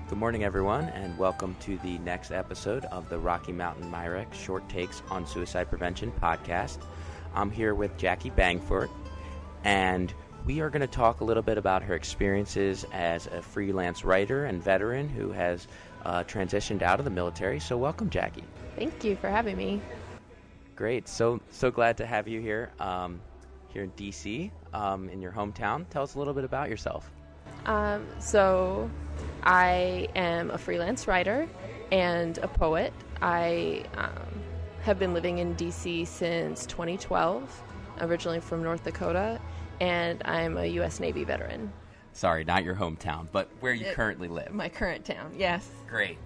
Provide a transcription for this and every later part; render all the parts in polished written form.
Good morning, everyone, and welcome to the next episode of the Rocky Mountain MIREC Short Takes on Suicide Prevention podcast. I'm here with Jackie Bangford, and we are going to talk a little bit about her experiences as a freelance writer and veteran who has transitioned out of the military. So welcome, Jackie. Thank you for having me. Great. So glad to have you here, here in D.C., in your hometown. Tell us a little bit about yourself. So I am a freelance writer and a poet. I have been living in D.C. since 2012, originally from North Dakota, and I'm a U.S. Navy veteran. Sorry, not your hometown, but where you currently live. My current town, yes. Great.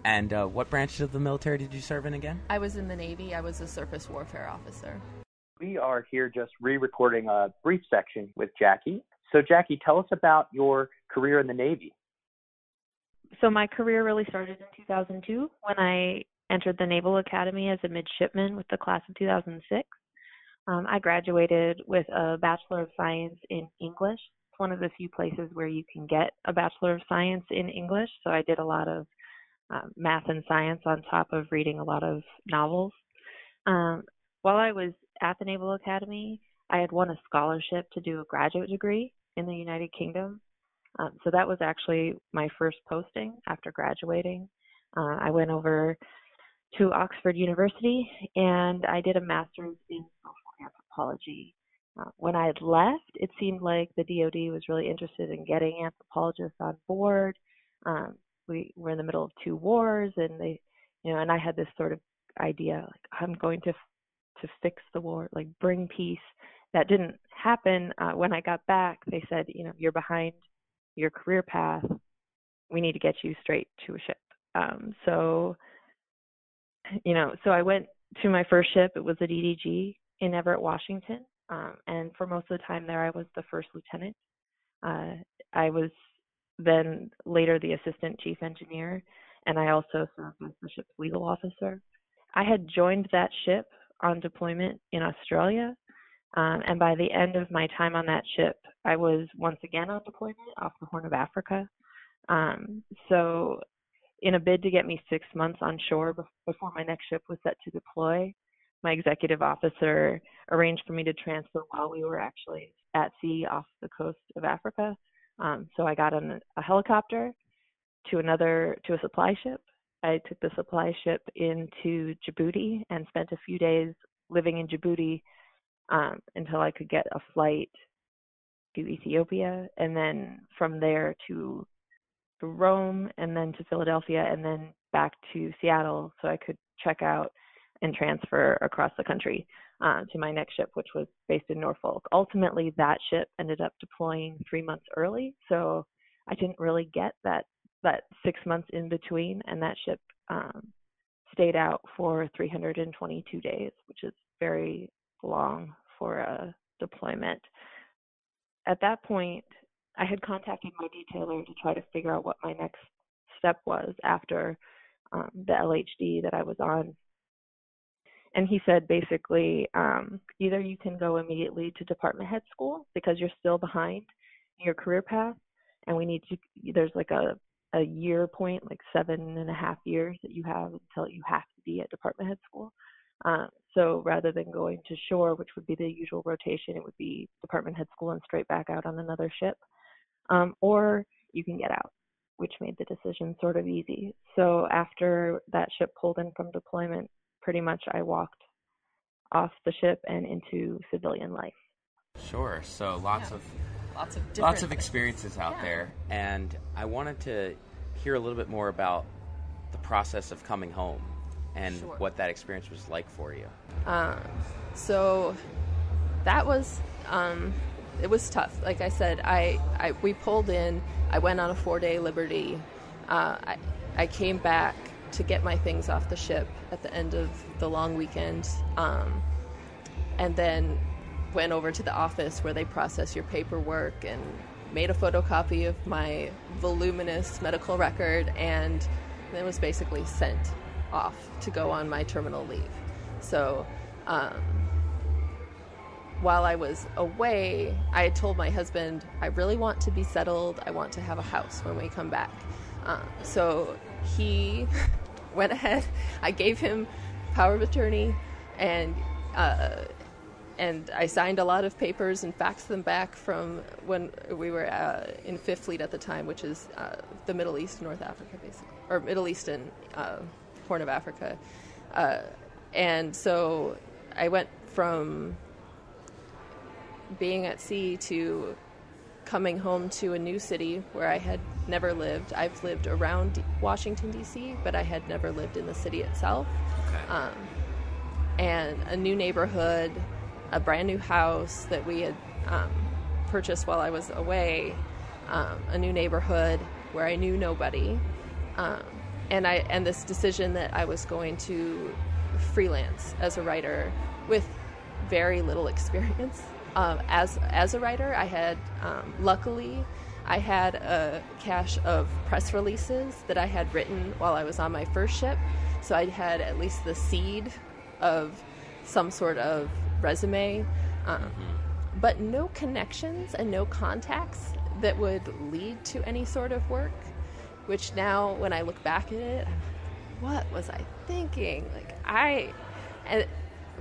And what branches of the military did you serve in again? I was in the Navy. I was a surface warfare officer. We are here just re-recording a brief section with Jackie. So, Jackie, tell us about your career in the Navy. So my career really started in 2002 when I entered the Naval Academy as a midshipman with the class of 2006. I graduated with a Bachelor of Science in English. It's one of the few places where you can get a Bachelor of Science in English. So I did a lot of math and science on top of reading a lot of novels. While I was at the Naval Academy, I had won a scholarship to do a graduate degree in the United Kingdom. So that was actually my first posting after graduating. I went over to Oxford University and I did a master's in social anthropology. When I had left, it seemed like the DoD was really interested in getting anthropologists on board. We were in the middle of two wars, and and I had this sort of idea, like, I'm going to fix the war, like bring peace. That didn't happen. When I got back, they said, you're behind your career path. We need to get you straight to a ship. So I went to my first ship. It was a DDG in Everett, Washington. And for most of the time there, I was the first lieutenant. I was then later the assistant chief engineer, and I also served as the ship's legal officer. I had joined that ship on deployment in Australia. And by the end of my time on that ship, I was once again on deployment off the Horn of Africa. So in a bid to get me 6 months on shore before my next ship was set to deploy, my executive officer arranged for me to transfer while we were actually at sea off the coast of Africa. So I got on a helicopter to a supply ship. I took the supply ship into Djibouti and spent a few days living in Djibouti until I could get a flight to Ethiopia, and then from there to Rome, and then to Philadelphia, and then back to Seattle, so I could check out and transfer across the country to my next ship, which was based in Norfolk. Ultimately, that ship ended up deploying 3 months early, so I didn't really get that 6 months in between, and that ship stayed out for 322 days, which is very long for a deployment. At that point, I had contacted my detailer to try to figure out what my next step was after the LHD that I was on. And he said basically, either you can go immediately to department head school because you're still behind in your career path, and there's like a year point, like 7.5 years that you have until you have to be at department head school. So rather than going to shore, which would be the usual rotation, it would be department head school and straight back out on another ship. Or you can get out, which made the decision sort of easy. So after that ship pulled in from deployment, pretty much I walked off the ship and into civilian life. Sure. So lots of experiences out there, and I wanted to hear a little bit more about the process of coming home and what that experience was like for you. So that was it was tough. Like I said, we pulled in. I went on a 4-day Liberty. I came back to get my things off the ship at the end of the long weekend, and then went over to the office where they process your paperwork and made a photocopy of my voluminous medical record, and then was basically sent off to go on my terminal leave. So while I was away, I had told my husband, I really want to be settled. I want to have a house when we come back. So he went ahead. I gave him power of attorney, and I signed a lot of papers and faxed them back from when we were in Fifth Fleet at the time, which is the Middle East, North Africa, basically, or Middle East and Horn of Africa. And so I went from being at sea to coming home to a new city where I had never lived. I've lived around Washington, D.C., but I had never lived in the city itself. Okay. And a new neighborhood, a brand new house that we had purchased while I was away, a new neighborhood where I knew nobody, and this decision that I was going to freelance as a writer with very little experience. As a writer, I had, luckily, I had a cache of press releases that I had written while I was on my first ship, so I had at least the seed of some sort of resume, but no connections and no contacts that would lead to any sort of work, which now, when I look back at it, I'm like, what was I thinking?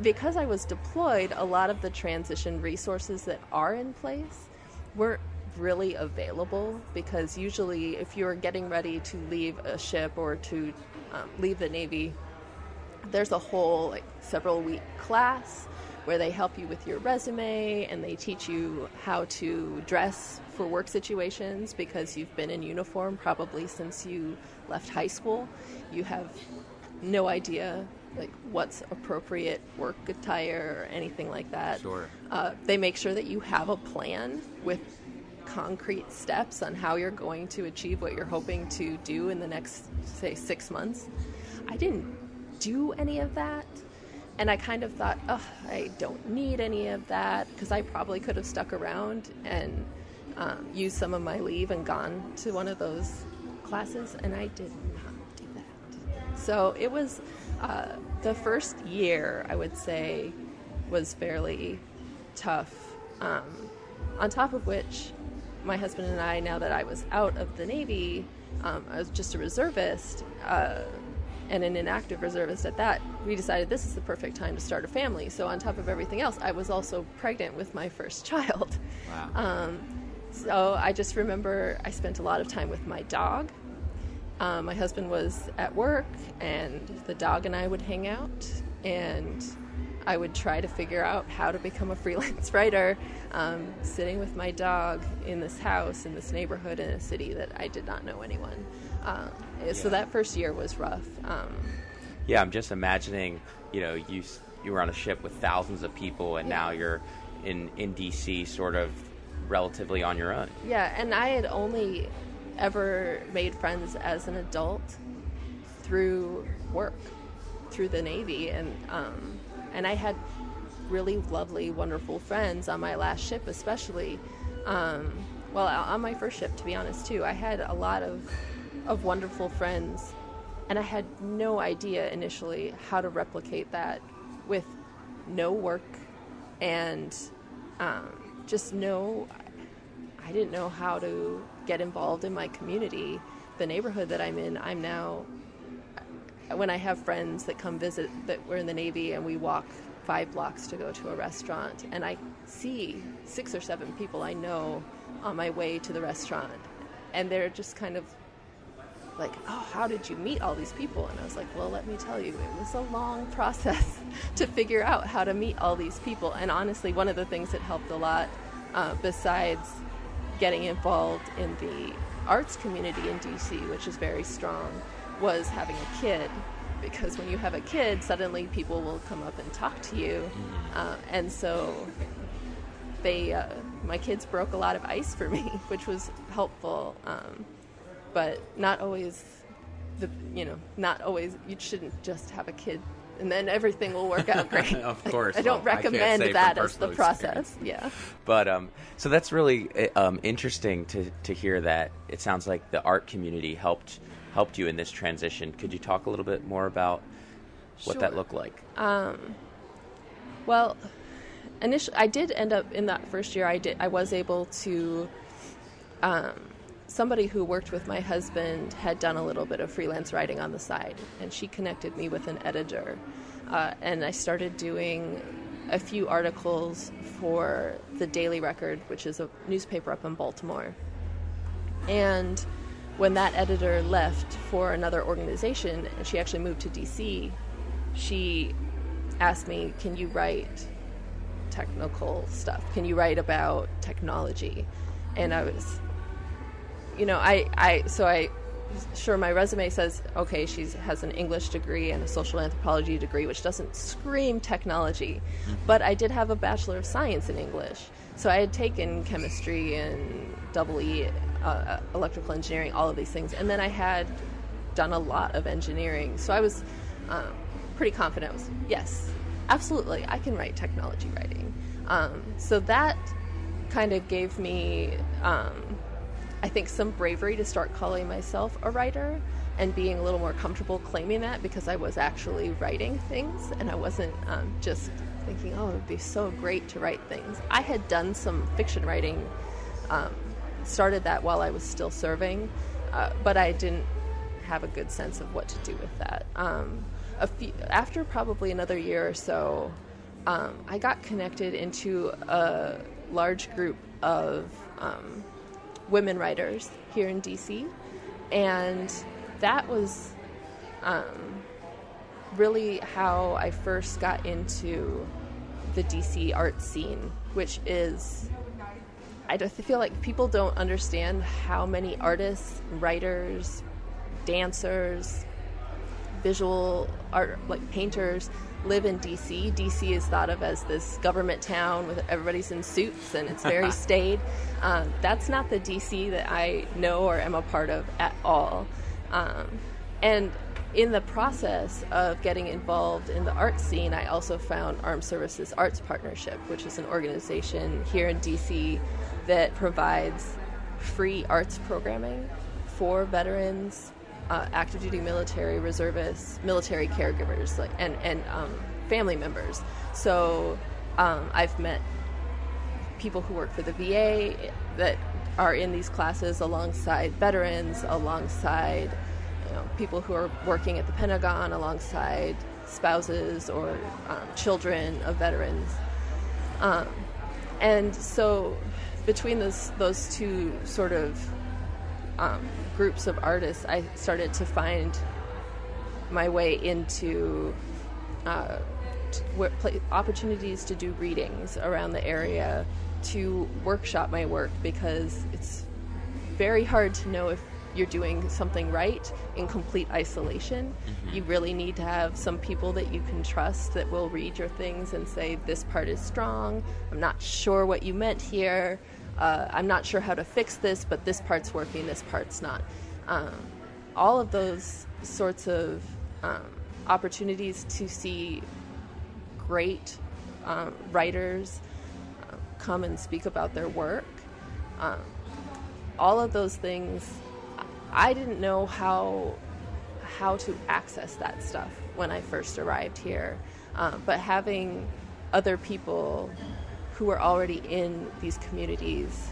Because I was deployed, a lot of the transition resources that are in place weren't really available, because usually if you're getting ready to leave a ship or to leave the Navy, there's a whole several week class where they help you with your resume and they teach you how to dress for work situations, because you've been in uniform probably since you left high school. You have no idea what's appropriate work attire or anything like that. Sure. They make sure that you have a plan with concrete steps on how you're going to achieve what you're hoping to do in the next, say, 6 months. I didn't do any of that, and I kind of thought, I don't need any of that, because I probably could have stuck around and used some of my leave and gone to one of those classes, and I did not do that. So it was the first year, I would say, was fairly tough, on top of which my husband and I, now that I was out of the Navy, I was just a reservist, and an inactive reservist at that, we decided this is the perfect time to start a family. So on top of everything else, I was also pregnant with my first child. Wow. So I just remember I spent a lot of time with my dog. My husband was at work, and the dog and I would hang out, and I would try to figure out how to become a freelance writer, sitting with my dog in this house, in this neighborhood, in a city that I did not know anyone. So that first year was rough. Yeah, I'm just imagining, you were on a ship with thousands of people, and now you're in D.C. sort of relatively on your own. Yeah, and I had only ever made friends as an adult through work, through the Navy, and I had really lovely, wonderful friends on my last ship, especially. Well, on my first ship, to be honest, too. I had a lot of wonderful friends, and I had no idea initially how to replicate that with no work and I didn't know how to get involved in my community. The neighborhood that I'm in, when I have friends that come visit that were in the Navy and we walk 5 blocks to go to a restaurant, and I see 6 or 7 people I know on my way to the restaurant, and they're just kind of like, oh, how did you meet all these people? And I was like, well, let me tell you, it was a long process to figure out how to meet all these people. And honestly, one of the things that helped a lot, besides getting involved in the arts community in DC, which is very strong, was having a kid. Because when you have a kid, suddenly people will come up and talk to you. And so my kids broke a lot of ice for me, which was helpful. But not always, you shouldn't just have a kid and then everything will work out great. Of course. I don't recommend that as the process. Yeah. But so that's really interesting to hear that. It sounds like the art community helped you in this transition. Could you talk a little bit more about what that looked like? Well, initially, I did end up in that first year. I was able to somebody who worked with my husband had done a little bit of freelance writing on the side, and she connected me with an editor. And I started doing a few articles for the Daily Record, which is a newspaper up in Baltimore. And when that editor left for another organization, and she actually moved to DC, she asked me, can you write technical stuff? Can you write about technology? And I was, sure, my resume says, okay, she has an English degree and a social anthropology degree, which doesn't scream technology. But I did have a Bachelor of Science in English. So I had taken chemistry and EE, electrical engineering, all of these things. And then I had done a lot of engineering. So I was pretty confident. Yes, absolutely, I can write technology writing. So that kind of gave me, I think, some bravery to start calling myself a writer and being a little more comfortable claiming that, because I was actually writing things and I wasn't just thinking, oh, it would be so great to write things. I had done some fiction writing, started that while I was still serving, but I didn't have a good sense of what to do with that. After probably another year or so, I got connected into a large group of women writers here in DC, and that was really how I first got into the DC art scene, which is, I feel like people don't understand how many artists, writers, dancers, visual art, like painters, live in DC. DC is thought of as this government town with everybody's in suits and it's very staid. That's not the DC that I know or am a part of at all. And in the process of getting involved in the art scene, I also found Armed Services Arts Partnership, which is an organization here in DC that provides free arts programming for veterans, active duty military, reservists, military caregivers, and family members. So I've met people who work for the VA that are in these classes alongside veterans, alongside people who are working at the Pentagon, alongside spouses or children of veterans. And so between those two sort of groups of artists, I started to find my way into opportunities to do readings around the area, to workshop my work, because it's very hard to know if you're doing something right in complete isolation. Mm-hmm. You really need to have some people that you can trust that will read your things and say, this part is strong, I'm not sure what you meant here, I'm not sure how to fix this, but this part's working, this part's not. All of those sorts of opportunities to see great writers come and speak about their work, all of those things, I didn't know how to access that stuff when I first arrived here. But having other people who were already in these communities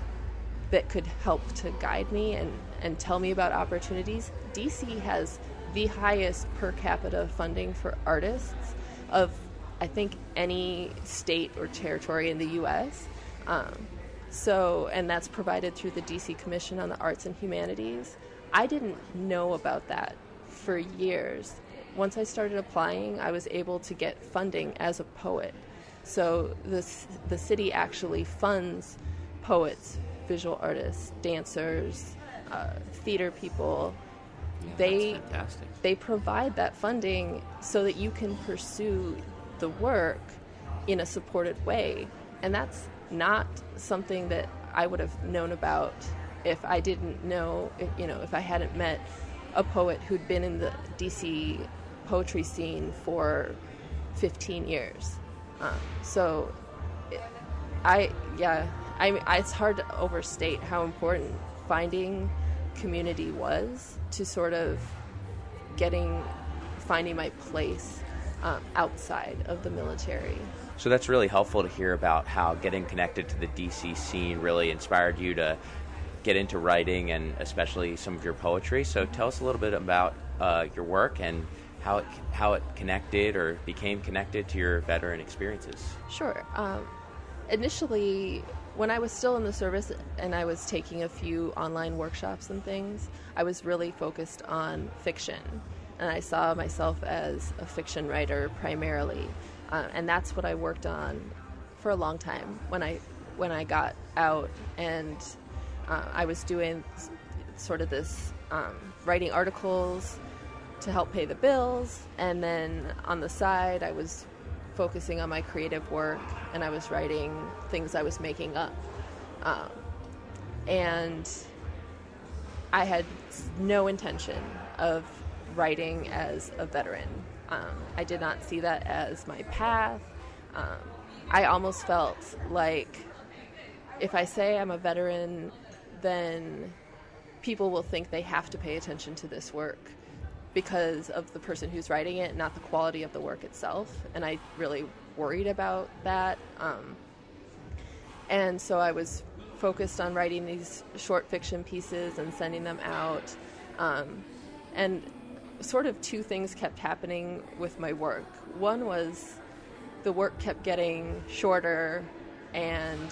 that could help to guide me and tell me about opportunities. DC has the highest per capita funding for artists of, I think, any state or territory in the U.S. And that's provided through the DC Commission on the Arts and Humanities. I didn't know about that for years. Once I started applying, I was able to get funding as a poet. So the city actually funds poets, visual artists, dancers, theater people. Yeah, that's fantastic. They provide that funding so that you can pursue the work in a supported way. And that's not something that I would have known about if I didn't know, if I hadn't met a poet who'd been in the DC poetry scene for 15 years. It's hard to overstate how important finding community was to sort of finding my place outside of the military. So that's really helpful to hear about how getting connected to the DC scene really inspired you to get into writing and especially some of your poetry. So tell us a little bit about your work and how it connected or became connected to your veteran experiences. Sure. Initially, when I was still in the service and I was taking a few online workshops and things, I was really focused on fiction. And I saw myself as a fiction writer primarily. And that's what I worked on for a long time when I got out, and I was doing sort of this writing articles to help pay the bills, and then on the side I was focusing on my creative work, and I was writing things I was making up. And I had no intention of writing as a veteran. I did not see that as my path. I almost felt like if I say I'm a veteran, then people will think they have to pay attention to this work because of the person who's writing it, not the quality of the work itself. And I really worried about that. And so I was focused on writing these short fiction pieces and sending them out. And sort of two things kept happening with my work. One was the work kept getting shorter and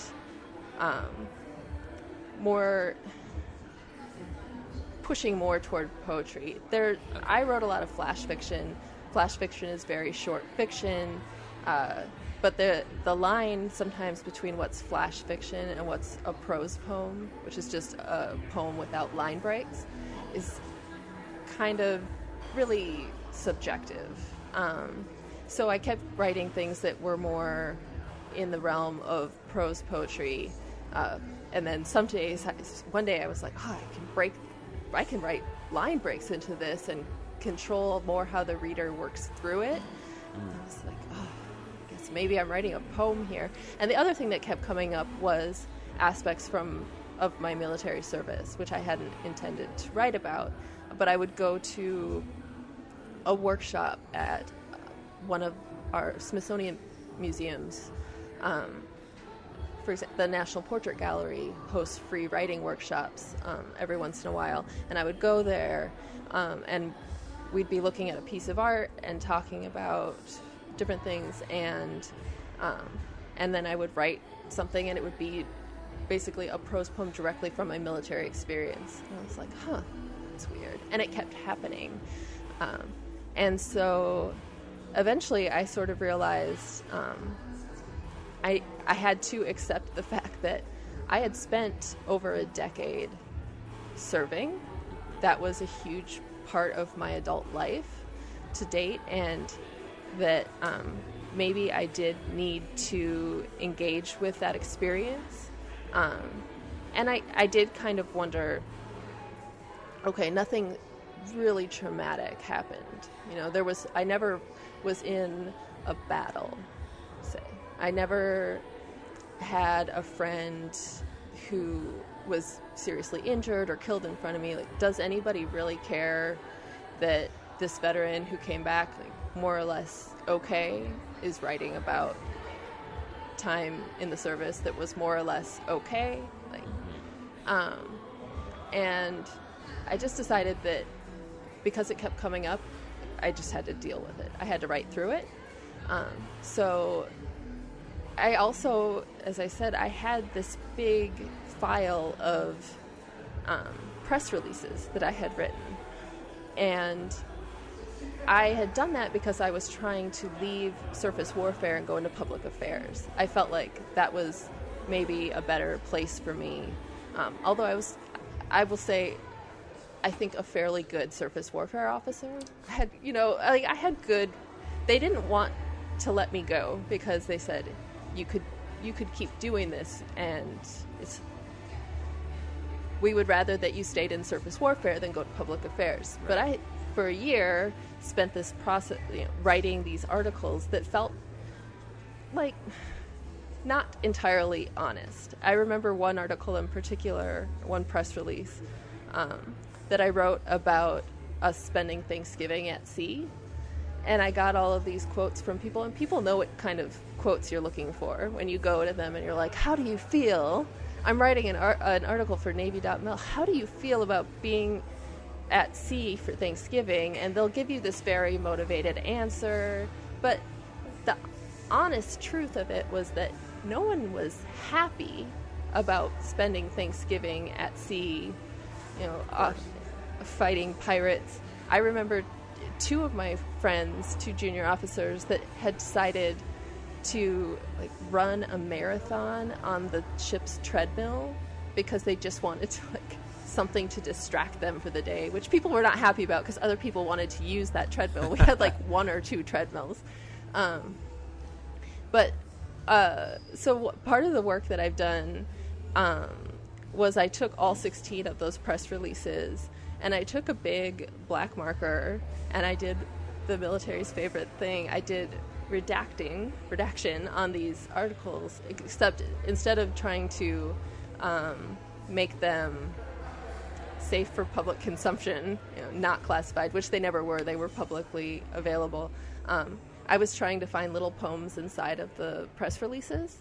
pushing more toward poetry. I wrote a lot of flash fiction. Flash fiction is very short fiction, but the line sometimes between what's flash fiction and what's a prose poem, which is just a poem without line breaks, is kind of really subjective. So I kept writing things that were more in the realm of prose poetry. And then one day I was like, I can write line breaks into this and control more how the reader works through it. And I was like, I guess maybe I'm writing a poem here. And the other thing that kept coming up was aspects of my military service, which I hadn't intended to write about. But I would go to a workshop at one of our Smithsonian museums. For example, the National Portrait Gallery hosts free writing workshops every once in a while, and I would go there, and we'd be looking at a piece of art and talking about different things, and then I would write something, and it would be basically a prose poem directly from my military experience. And I was like, that's weird, and it kept happening, and so eventually I sort of realized I had to accept the fact that I had spent over a decade serving. That was a huge part of my adult life to date, and that maybe I did need to engage with that experience. And I did kind of wonder, okay, nothing really traumatic happened. I never was in a battle, say. I never had a friend who was seriously injured or killed in front of me. Like, does anybody really care that this veteran who came back, more or less okay, is writing about time in the service that was more or less okay? And I just decided that because it kept coming up, I just had to deal with it. I had to write through it. So I also, as I said, I had this big file of press releases that I had written. And I had done that because I was trying to leave surface warfare and go into public affairs. I felt like that was maybe a better place for me. Although I will say, I think a fairly good surface warfare officer. I had good. They didn't want to let me go because they said you could keep doing this, and we would rather that you stayed in surface warfare than go to public affairs. Right. But I, for a year, spent this process writing these articles that felt like not entirely honest. I remember one article in particular, one press release, that I wrote about us spending Thanksgiving at sea. And I got all of these quotes from people, and people know what kind of quotes you're looking for when you go to them and you're like, how do you feel I'm writing an article for Navy.mil. How do you feel about being at sea for Thanksgiving? And they'll give you this very motivated answer, but the honest truth of it was that no one was happy about spending Thanksgiving at sea, fighting pirates. I remember two of my friends, two junior officers, that had decided to run a marathon on the ship's treadmill because they just wanted to something to distract them for the day, which people were not happy about because other people wanted to use that treadmill. We had one or two treadmills. So part of the work that I've done was I took all 16 of those press releases and I took a big black marker and I did the military's favorite thing. I did redaction on these articles, except instead of trying to make them safe for public consumption, not classified, which they never were. They were publicly available. I was trying to find little poems inside of the press releases.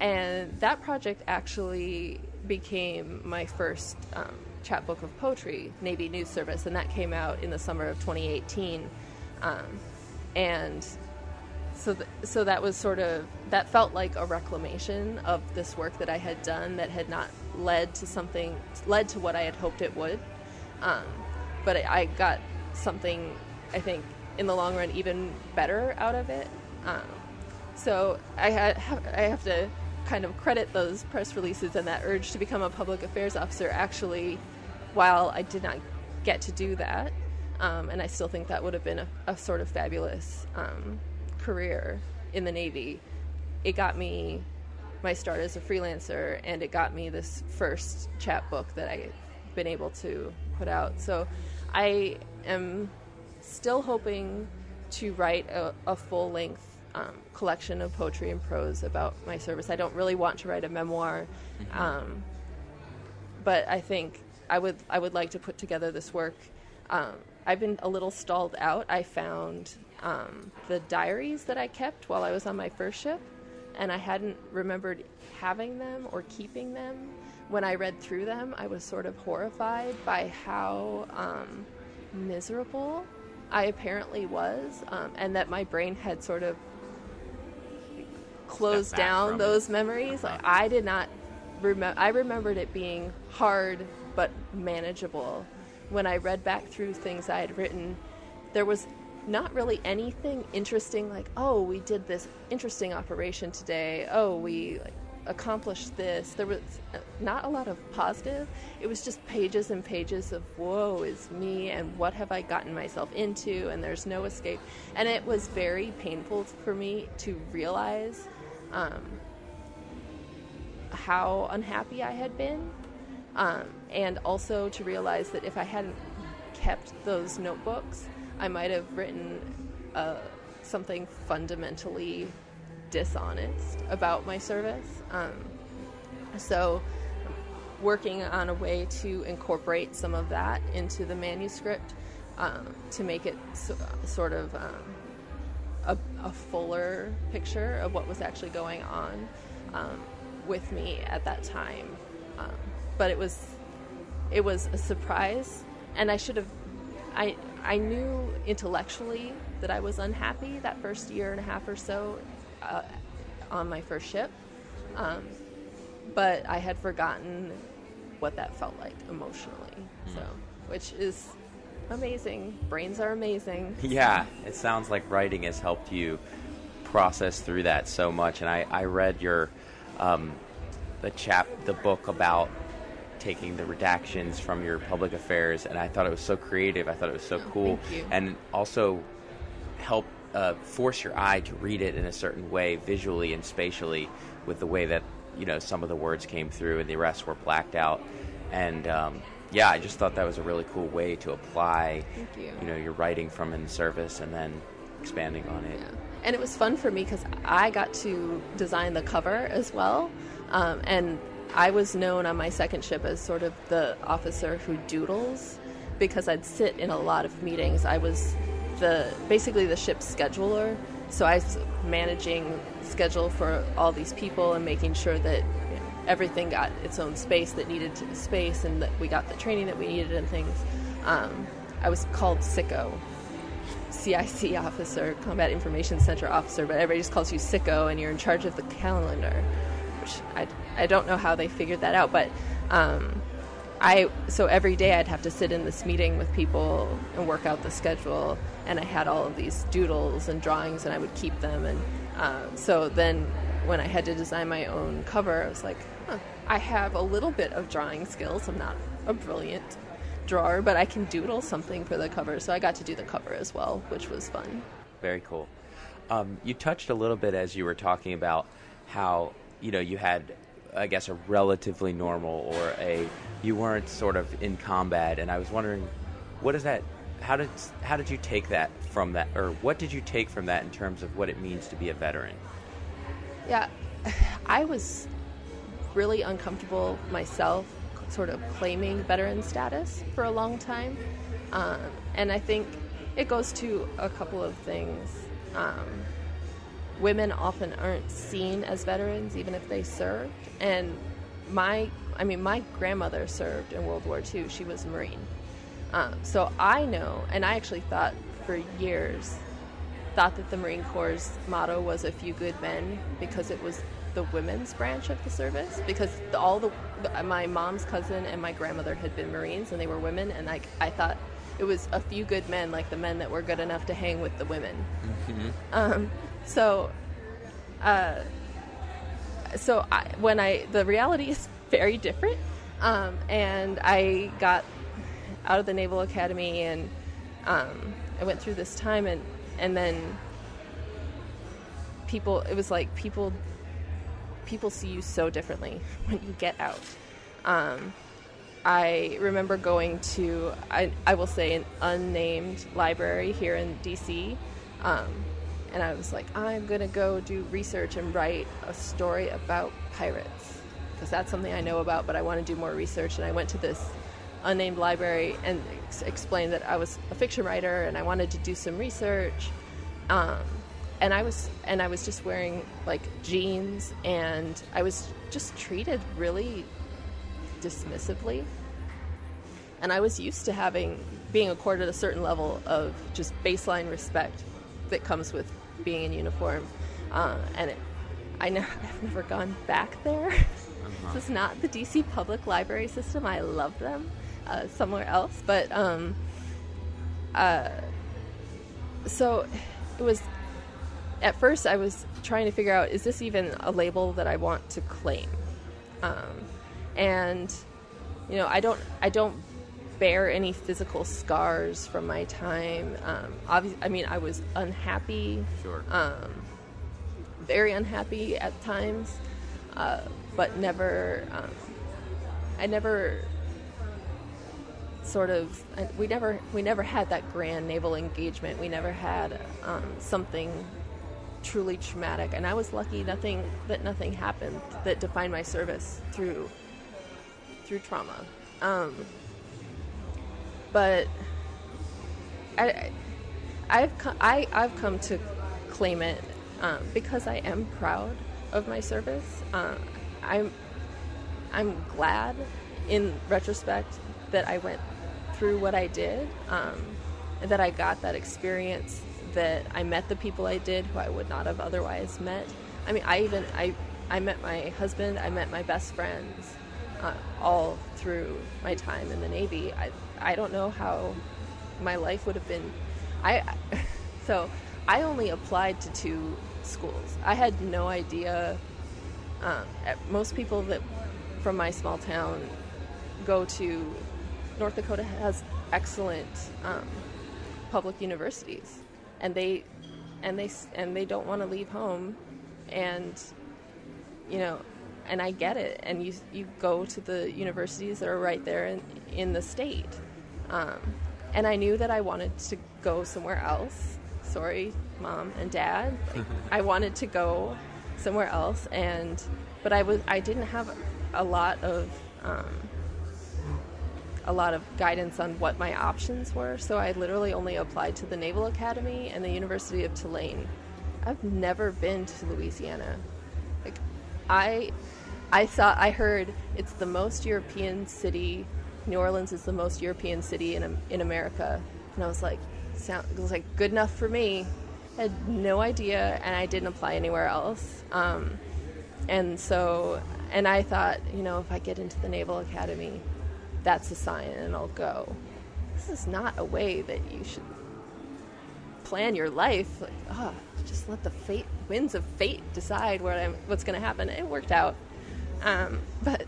And that project actually became my first chapbook of poetry, Navy News Service, and that came out in the summer of 2018. And so that was that felt like a reclamation of this work that I had done that had not led to what I had hoped it would. But I got something, I think, in the long run, even better out of it. So I have to kind of credit those press releases and that urge to become a public affairs officer. Actually, while I did not get to do that, and I still think that would have been a sort of fabulous career in the Navy, it got me my start as a freelancer, and it got me this first chapbook that I've been able to put out. So I am still hoping to write a full-length collection of poetry and prose about my service. I don't really want to write a memoir, but I think I would like to put together this work. I've been a little stalled out. I found the diaries that I kept while I was on my first ship, and I hadn't remembered having them or keeping them. When I read through them, I was sort of horrified by how miserable I apparently was, and that my brain had sort of closed down those memories. I did not remember. I remembered it being hard but manageable. When I read back through things I had written, there was not really anything interesting, like, oh, we did this interesting operation today, oh, we accomplished this. There was not a lot of positive. It was just pages and pages of woe is me and what have I gotten myself into, and there's no escape. And it was very painful for me to realize how unhappy I had been, and also to realize that if I hadn't kept those notebooks, I might have written something fundamentally dishonest about my service. So working on a way to incorporate some of that into the manuscript to make it sort of a fuller picture of what was actually going on with me at that time. But it was a surprise, and I knew intellectually that I was unhappy that first year and a half or so on my first ship, but I had forgotten what that felt like emotionally. So, which is amazing. Brains are amazing. Yeah, it sounds like writing has helped you process through that so much. And I read your the book about taking the redactions from your public affairs, and I thought it was so creative. I thought it was so cool. Thank you. And also help force your eye to read it in a certain way, visually and spatially, with the way that some of the words came through and the rest were blacked out. And I just thought that was a really cool way to apply your writing from in the service and then expanding on it. Yeah. And it was fun for me because I got to design the cover as well, and I was known on my second ship as sort of the officer who doodles, because I'd sit in a lot of meetings. I was basically the ship's scheduler, so I was managing schedule for all these people and making sure that everything got its own space that needed space, and that we got the training that we needed and things. I was called CICO, CIC officer, Combat Information Center officer, but everybody just calls you CICO, and you're in charge of the calendar, which I don't know how they figured that out, but so every day I'd have to sit in this meeting with people and work out the schedule, and I had all of these doodles and drawings, and I would keep them, and so then when I had to design my own cover, I was like, I have a little bit of drawing skills. I'm not a brilliant drawer, but I can doodle something for the cover, so I got to do the cover as well, which was fun. Very cool. You touched a little bit as you were talking about how, you had, I guess, a relatively normal you weren't sort of in combat, and I was wondering, what is that, how did you take that from that, or what did you take from that in terms of what it means to be a veteran? Yeah, I was really uncomfortable myself sort of claiming veteran status for a long time, and I think it goes to a couple of things. Women often aren't seen as veterans even if they served, and my grandmother served in World War II. She was a Marine, so I know, and I actually thought for years that the Marine Corps' motto was "a few good men," because it was the women's branch of the service, because my mom's cousin and my grandmother had been Marines, and they were women, and I thought it was a few good men, like the men that were good enough to hang with the women. Mm-hmm. The reality is very different, and I got out of the Naval Academy, and I went through this time, and then people see you so differently when you get out. I remember going to, I will say, an unnamed library here in D.C., and I was like, I'm going to go do research and write a story about pirates, because that's something I know about, but I want to do more research. And I went to this unnamed library and explained that I was a fiction writer and I wanted to do some research. And I was just wearing like jeans, and I was just treated really dismissively. And I was used to being accorded a certain level of just baseline respect that comes with being in uniform. I've never gone back there. Uh-huh. This is not the DC public library system. I love them somewhere else. But so it was, at first I was trying to figure out, is this even a label that I want to claim? And I don't bear any physical scars from my time. Obviously, I was unhappy. Sure. Very unhappy at times, but never. I never sort of. We never had that grand naval engagement. We never had something truly traumatic, and I was lucky. Nothing happened that defined my service through trauma. But I've come to claim it because I am proud of my service. I'm glad, in retrospect, that I went through what I did, and that I got that experience, that I met the people I did who I would not have otherwise met. I met my husband, I met my best friends, all through my time in the Navy. I don't know how my life would have been. So I only applied to 2 schools. I had no idea. Most people that from my small town go to North Dakota has excellent public universities, and they don't want to leave home, and and I get it. And you go to the universities that are right there in the state. And I knew that I wanted to go somewhere else. Sorry, Mom and Dad. I wanted to go somewhere else, but I didn't have a lot of guidance on what my options were. So I literally only applied to the Naval Academy and the University of Tulane. I've never been to Louisiana. I heard it's the most European city. New Orleans is the most European city in America, and I was like, it was like good enough for me. I had no idea, and I didn't apply anywhere else. And I thought, if I get into the Naval Academy, that's a sign, and I'll go. This is not a way that you should plan your life. Like, just let the winds of fate decide what's going to happen. It worked out, but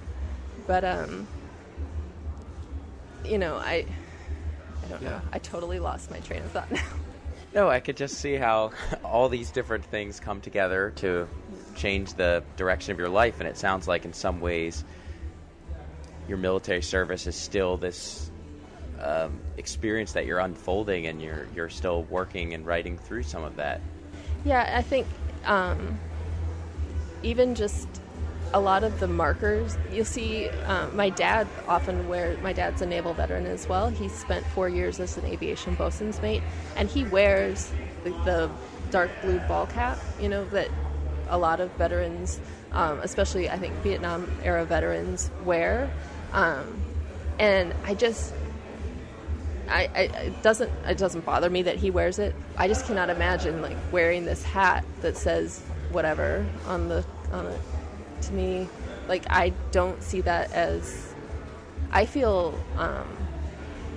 I don't know. I totally lost my train of thought now. No, I could just see how all these different things come together to change the direction of your life, and it sounds like in some ways your military service is still this experience that you're unfolding, and you're still working and writing through some of that. Yeah, I think even just a lot of the markers, you'll see my dad's a naval veteran as well. He spent 4 years as an aviation bosun's mate, and he wears the dark blue ball cap, that a lot of veterans, especially I think Vietnam era veterans, wear. And it doesn't bother me that he wears it. I just cannot imagine like wearing this hat that says whatever on it. To me, like, I don't see that as, I feel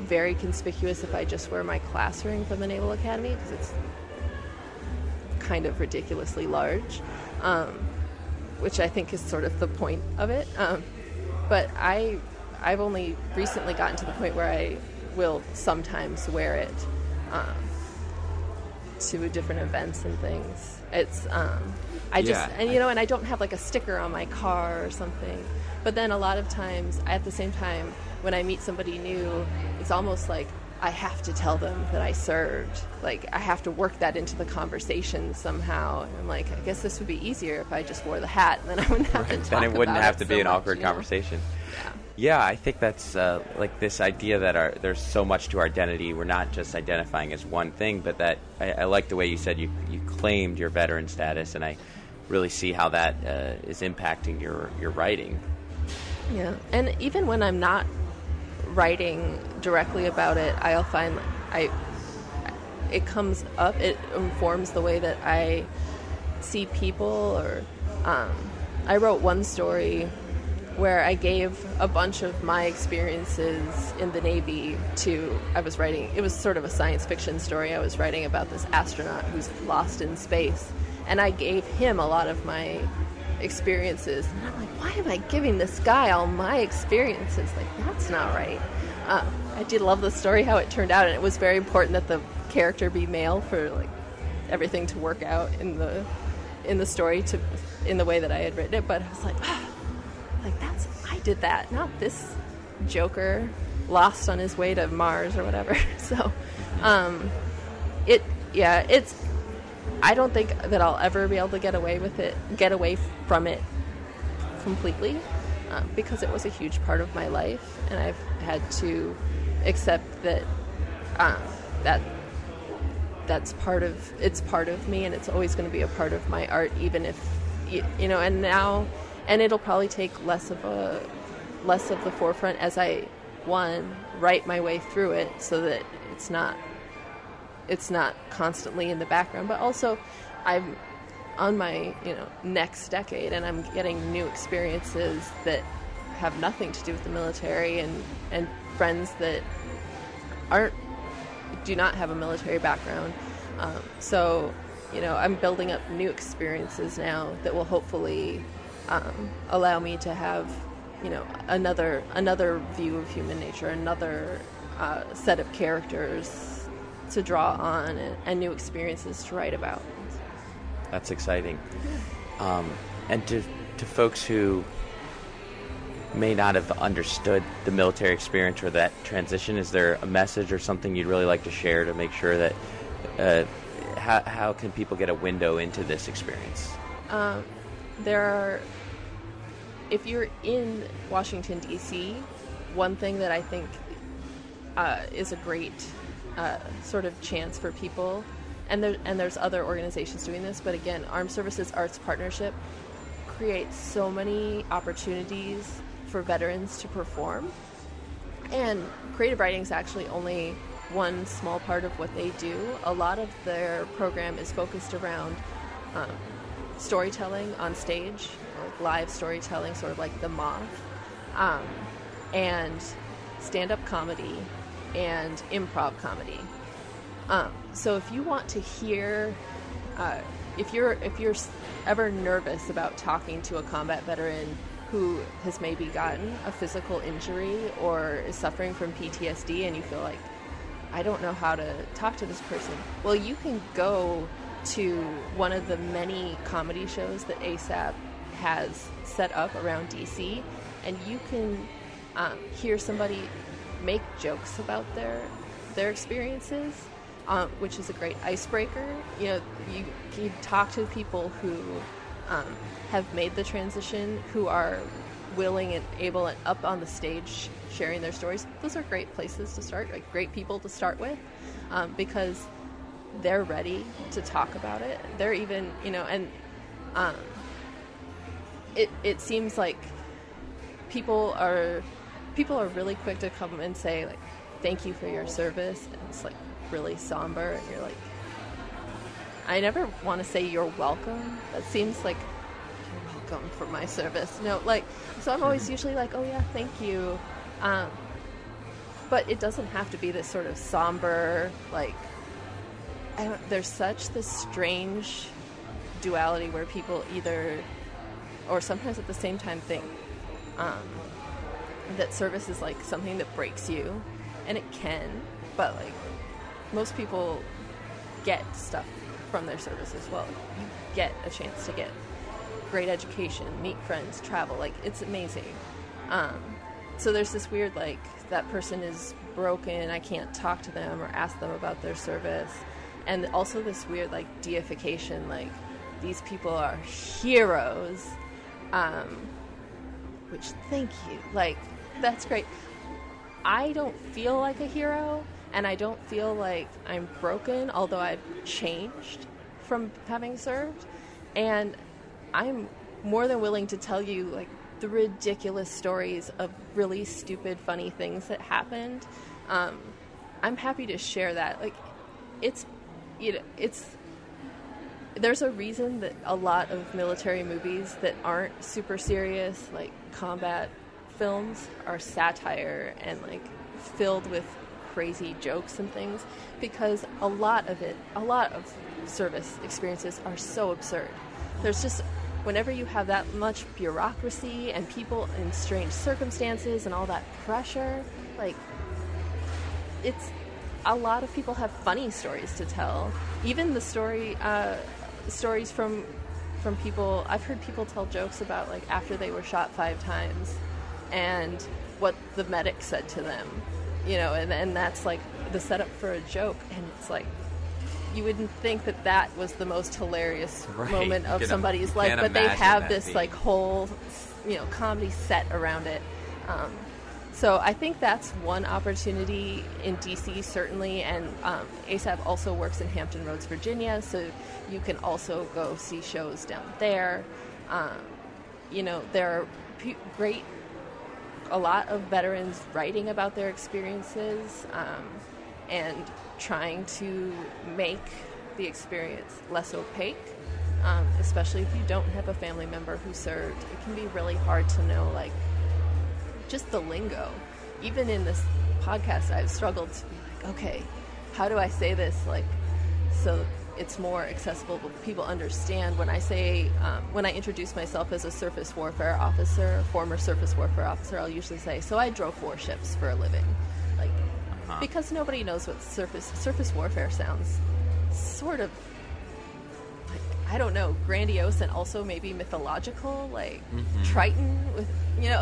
very conspicuous if I just wear my class ring from the Naval Academy, because it's kind of ridiculously large, which I think is sort of the point of it. But I've only recently gotten to the point where I will sometimes wear it to different events and things. It's and I don't have like a sticker on my car or something. But then a lot of times, at the same time, when I meet somebody new, it's almost like I have to tell them that I served. Like, I have to work that into the conversation somehow. And I'm like, I guess this would be easier if I just wore the hat, and then I wouldn't have to talk about it. Then it wouldn't have to be so an awkward conversation. Yeah. Yeah, I think that's like this idea that there's so much to our identity. We're not just identifying as one thing, but that I like the way you said you claimed your veteran status, and I really see how that is impacting your writing. Yeah, and even when I'm not writing directly about it, I'll find it comes up. It informs the way that I see people. Or I wrote one story where I gave a bunch of my experiences in the Navy I was writing, it was sort of a science fiction story. I was writing about this astronaut who's lost in space, and I gave him a lot of my experiences. And I'm like, why am I giving this guy all my experiences? Like, that's not right. I did love the story, how it turned out, and it was very important that the character be male for like everything to work out in the story in the way that I had written it. But I was like, I did that, not this joker lost on his way to Mars or whatever. So, I don't think that I'll ever be able to get away from it completely, because it was a huge part of my life, and I've had to accept that it's part of me, and it's always going to be a part of my art, even if and it'll probably take less of the forefront as I write my way through it, so that it's not constantly in the background. But also, I'm on my next decade, and I'm getting new experiences that have nothing to do with the military, and friends that do not have a military background. So I'm building up new experiences now that will hopefully allow me to have another view of human nature, another set of characters to draw on, and new experiences to write about. That's exciting. And to folks who may not have understood the military experience or that transition, is there a message or something you'd really like to share to make sure that how can people get a window into this experience? If you're in Washington, D.C., one thing that I think is a great sort of chance for people, and there's other organizations doing this, but again, Armed Services Arts Partnership create so many opportunities for veterans to perform. And creative writing is actually only one small part of what they do. A lot of their program is focused around storytelling on stage, like live storytelling, sort of like the Moth, and stand-up comedy and improv comedy. So if you want to hear, if you're ever nervous about talking to a combat veteran who has maybe gotten a physical injury or is suffering from PTSD and you feel like, I don't know how to talk to this person, well, you can go to one of the many comedy shows that ASAP has set up around DC, and you can hear somebody make jokes about their experiences, which is a great icebreaker. You know, you talk to people who have made the transition, who are willing and able and up on the stage sharing their stories. Those are great places to start, like great people to start with, because they're ready to talk about it. They're even, you know, and it seems like people are really quick to come and say, like, thank you for your service, and it's like really somber, and you're like, I never want to say you're welcome. That seems like you're welcome for my service. No, like, so I'm always usually like, oh yeah, thank you. But it doesn't have to be this sort of somber, like, there's such this strange duality where people either, or sometimes at the same time, think that service is like something that breaks you, and it can, but like most people get stuff from their service as well. You get a chance to get great education, meet friends, travel, like it's amazing. So there's this weird, like, that person is broken, I can't talk to them or ask them about their service. And also this weird, like, deification, like, these people are heroes, which, thank you, like, that's great. I don't feel like a hero, and I don't feel like I'm broken, although I've changed from having served. And I'm more than willing to tell you, like, the ridiculous stories of really stupid, funny things that happened. I'm happy to share that. Like, it's, you know, there's a reason that a lot of military movies that aren't super serious, like combat films, are satire and like filled with crazy jokes and things, because a lot of service experiences are so absurd. There's just, whenever you have that much bureaucracy and people in strange circumstances and all that pressure, like, it's, a lot of people have funny stories to tell. Even the stories from people, I've heard people tell jokes about, like, after they were shot 5 times and what the medic said to them, you know, and that's like the setup for a joke, and it's like, you wouldn't think that was the most hilarious moment of somebody's life, but they have this like whole, you know, comedy set around it. So I think that's one opportunity in DC, certainly, and ASAP also works in Hampton Roads, Virginia, so you can also go see shows down there. You know, there are a lot of veterans writing about their experiences and trying to make the experience less opaque, especially if you don't have a family member who served. It can be really hard to know, like, just the lingo. Even in this podcast, I've struggled to be like, okay, how do I say this, like, so it's more accessible, but people understand. When I say, when I introduce myself as a surface warfare officer, former surface warfare officer, I'll usually say, so I drove warships for a living, like, because nobody knows what surface warfare sounds sort of like, I don't know, grandiose and also maybe mythological, like Triton with, you know,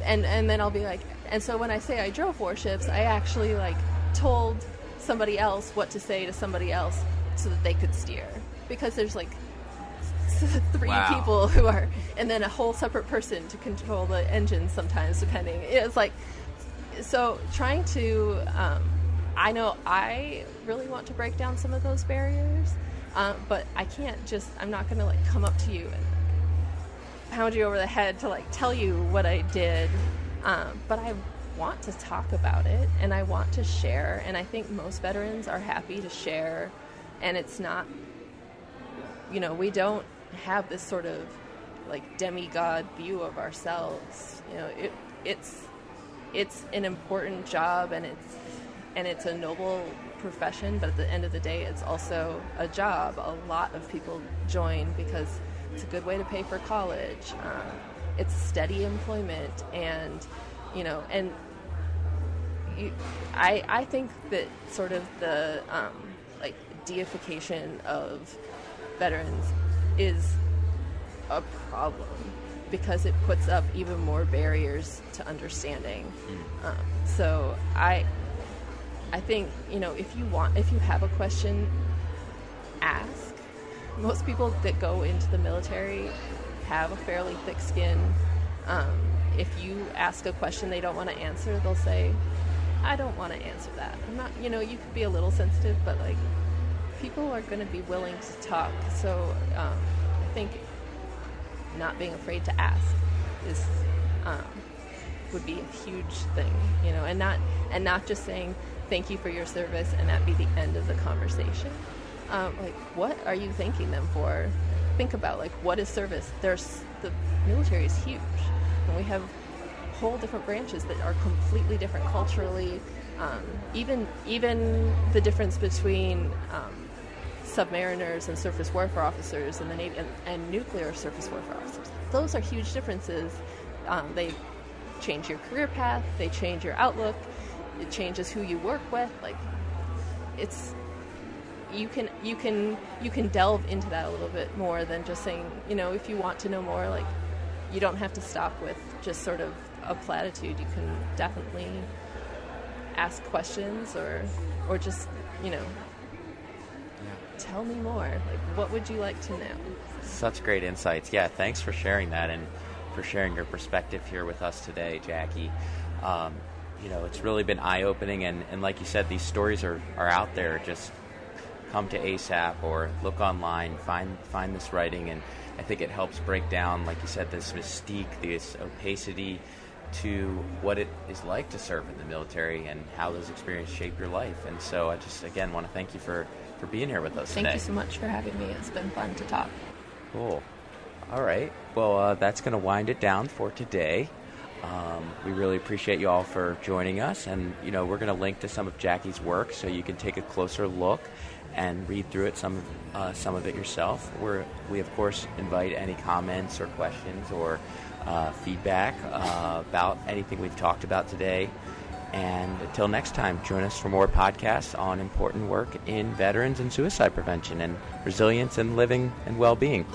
and then I'll be like, and so when I say I drove warships, I actually like told somebody else what to say to somebody else so that they could steer, because there's like 3 people who are, and then a whole separate person to control the engine sometimes, depending. It's like, so trying to I know I really want to break down some of those barriers, but I can't I'm not going to like come up to you and pound you over the head to like tell you what I did, but I want to talk about it and I want to share, and I think most veterans are happy to share, and it's not, we don't have this sort of like demigod view of ourselves. It's an important job, and it's a noble profession, but at the end of the day, it's also a job. A lot of people join because it's a good way to pay for college. It's steady employment, and I think that sort of the like deification of veterans is a problem because it puts up even more barriers to understanding. So I think, if you have a question, ask. Most people that go into the military have a fairly thick skin. If you ask a question they don't want to answer, they'll say, I don't want to answer that. I'm not, you could be a little sensitive, but like, people are going to be willing to talk. So I think not being afraid to ask is would be a huge thing, and not just saying thank you for your service and that be the end of the conversation. Like, what are you thanking them for? Think about like, what is service? The military is huge, and we have whole different branches that are completely different culturally. Even the difference between submariners and surface warfare officers in the Navy and nuclear surface warfare officers. Those are huge differences. They change your career path. They change your outlook. It changes who you work with. Like, it's you can delve into that a little bit more than just saying, if you want to know more, like, you don't have to stop with just sort of a platitude. You can definitely ask questions or just, tell me more. Like, what would you like to know? Such great insights. Yeah, thanks for sharing that and for sharing your perspective here with us today, Jackie. It's really been eye-opening, and like you said, these stories are out there. Just come to ASAP or look online, find this writing, and I think it helps break down, like you said, this mystique, this opacity to what it is like to serve in the military and how those experiences shape your life. And so I just, again, want to thank you for being here with us today. Thank you so much for having me. It's been fun to talk. Cool. All right. Well, that's going to wind it down for today. We really appreciate you all for joining us, and we're going to link to some of Jackie's work so you can take a closer look and read through it, some of it yourself. We of course invite any comments or questions or feedback about anything we've talked about today. And until next time, join us for more podcasts on important work in veterans and suicide prevention and resilience and living and well-being.